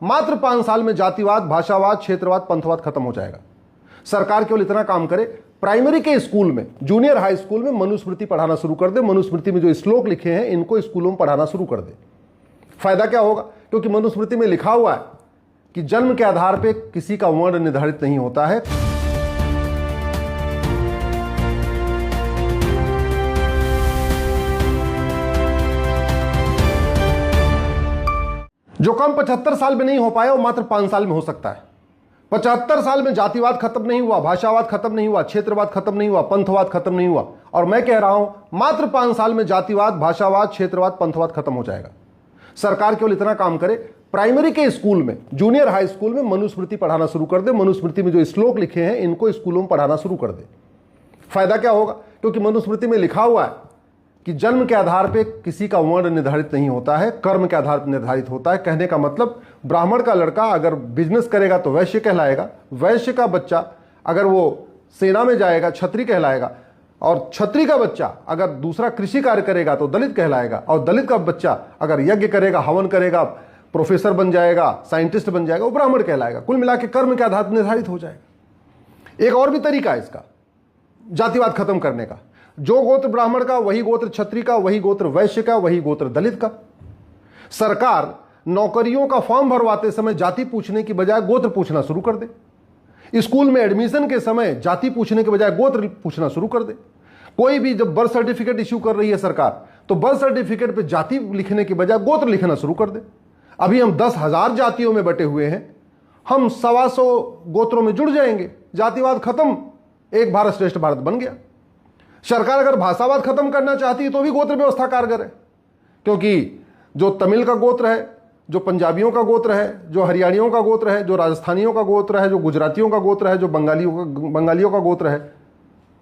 मात्र 5 साल में जातिवाद, भाषावाद, क्षेत्रवाद, पंथवाद खत्म हो जाएगा। सरकार केवल इतना काम करे, प्राइमरी के स्कूल में, जूनियर हाई स्कूल में मनुस्मृति पढ़ाना शुरू कर दे। मनुस्मृति में जो श्लोक लिखे हैं इनको स्कूलों में पढ़ाना शुरू कर दे। फायदा क्या होगा? क्योंकि मनुस्मृति में लिखा हुआ है कि जन्म के आधार पर किसी का वर्ण निर्धारित नहीं होता है। जो काम 75 साल में नहीं हो पाया वो मात्र 5 साल में हो सकता है। 75 साल में जातिवाद खत्म नहीं हुआ, भाषावाद खत्म नहीं हुआ, क्षेत्रवाद खत्म नहीं हुआ, पंथवाद खत्म नहीं हुआ, और मैं कह रहा हूं मात्र 5 साल में जातिवाद, भाषावाद, क्षेत्रवाद, पंथवाद खत्म हो जाएगा। सरकार केवल इतना काम करे, प्राइमरी के स्कूल में, जूनियर हाई स्कूल में मनुस्मृति पढ़ाना शुरू कर दे। मनुस्मृति में जो श्लोक लिखे हैं इनको स्कूलों में पढ़ाना शुरू कर दे। फायदा क्या होगा? क्योंकि मनुस्मृति में लिखा हुआ है कि जन्म के आधार पे किसी का वर्ण निर्धारित नहीं होता है, कर्म के आधार पर निर्धारित होता है। कहने का मतलब ब्राह्मण का लड़का अगर बिजनेस करेगा तो वैश्य कहलाएगा, वैश्य का बच्चा अगर वो सेना में जाएगा क्षत्रिय कहलाएगा, और क्षत्रिय का बच्चा अगर दूसरा कृषि कार्य करेगा तो दलित कहलाएगा, और दलित का बच्चा अगर यज्ञ करेगा, हवन करेगा, प्रोफेसर बन जाएगा, साइंटिस्ट बन जाएगा, वो ब्राह्मण कहलाएगा। कुल मिला के कर्म के आधार पर निर्धारित हो जाएगा। एक और भी तरीका है इसका जातिवाद खत्म करने का। जो गोत्र ब्राह्मण का वही गोत्र क्षत्रिय का, वही गोत्र वैश्य का, वही गोत्र दलित का। सरकार नौकरियों का फॉर्म भरवाते समय जाति पूछने की बजाय गोत्र पूछना शुरू कर दे। स्कूल में एडमिशन के समय जाति पूछने के बजाय गोत्र पूछना शुरू कर दे। कोई भी जब बर्थ सर्टिफिकेट इश्यू कर रही है सरकार, तो बर्थ सर्टिफिकेट पे जाति लिखने के बजाय गोत्र लिखना शुरू कर दे। अभी हम 10,000 जातियों में बटे हुए हैं, हम 125 गोत्रों में जुड़ जाएंगे, जातिवाद खत्म, एक भारत श्रेष्ठ भारत बन गया। सरकार अगर भाषावाद खत्म करना चाहती है तो भी गोत्र व्यवस्था कारगर है, क्योंकि जो तमिल का गोत्र है, जो पंजाबियों का गोत्र है, जो हरियाणियों का गोत्र है, जो राजस्थानियों का गोत्र है, जो गुजरातियों का गोत्र है, जो बंगालियों का गोत्र है,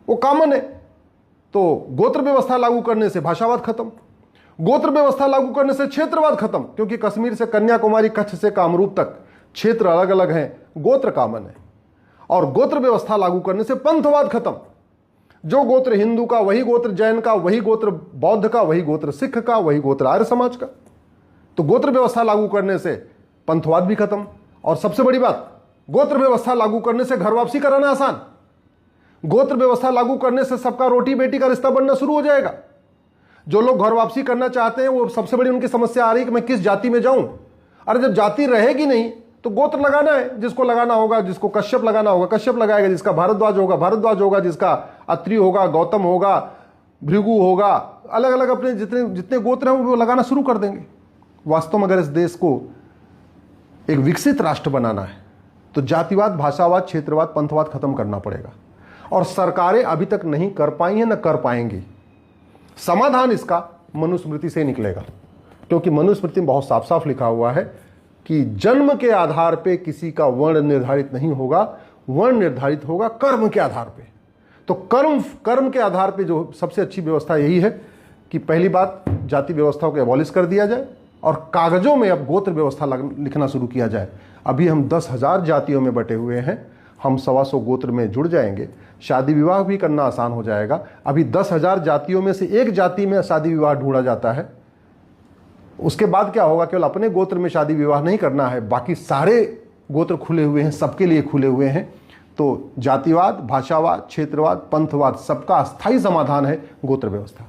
वो कॉमन है। तो गोत्र व्यवस्था लागू करने से भाषावाद खत्म, गोत्र व्यवस्था लागू करने से क्षेत्रवाद खत्म, क्योंकि कश्मीर से कन्याकुमारी, कच्छ से कामरूप तक क्षेत्र अलग अलग हैं, गोत्र कॉमन है। और गोत्र व्यवस्था लागू करने से पंथवाद खत्म। जो गोत्र हिंदू का वही गोत्र जैन का, वही गोत्र बौद्ध का, वही गोत्र सिख का, वही गोत्र आर्य समाज का। तो गोत्र व्यवस्था लागू करने से पंथवाद भी खत्म। और सबसे बड़ी बात, गोत्र व्यवस्था लागू करने से घर वापसी कराना आसान। गोत्र व्यवस्था लागू करने से सबका रोटी बेटी का रिश्ता बनना शुरू हो जाएगा। जो लोग घर वापसी करना चाहते हैं, वो सबसे बड़ी उनकी समस्या आ रही है कि मैं किस जाति में जाऊं। अरे जब जाति रहेगी नहीं तो गोत्र लगाना है, जिसको लगाना होगा, जिसको कश्यप लगाना होगा कश्यप लगाएगा, जिसका भारद्वाज होगा भारद्वाज होगा, जिसका अत्रि होगा, गौतम होगा, भृगु होगा, अलग अलग अपने जितने गोत्र हैं वो लगाना शुरू कर देंगे। वास्तव में अगर इस देश को एक विकसित राष्ट्र बनाना है तो जातिवाद, भाषावाद, क्षेत्रवाद, पंथवाद खत्म करना पड़ेगा। और सरकारें अभी तक नहीं कर पाई हैं, न कर पाएंगी। समाधान इसका मनुस्मृति से निकलेगा, क्योंकि मनुस्मृति में बहुत साफ साफ लिखा हुआ है कि जन्म के आधार पे किसी का वर्ण निर्धारित नहीं होगा, वर्ण निर्धारित होगा कर्म के आधार पे। तो कर्म के आधार पे जो सबसे अच्छी व्यवस्था यही है कि पहली बात, जाति व्यवस्था को एबॉलिश कर दिया जाए और कागजों में अब गोत्र व्यवस्था लिखना शुरू किया जाए। अभी हम 10,000 जातियों में बटे हुए हैं, हम 125 गोत्र में जुड़ जाएंगे, शादी विवाह भी करना आसान हो जाएगा। अभी 10,000 जातियों में से एक जाति में शादी विवाह ढूंढा जाता है। उसके बाद क्या होगा? केवल अपने गोत्र में शादी विवाह नहीं करना है, बाकी सारे गोत्र खुले हुए हैं, सबके लिए खुले हुए हैं। तो जातिवाद, भाषावाद, क्षेत्रवाद, पंथवाद, सबका अस्थायी समाधान है गोत्र व्यवस्था।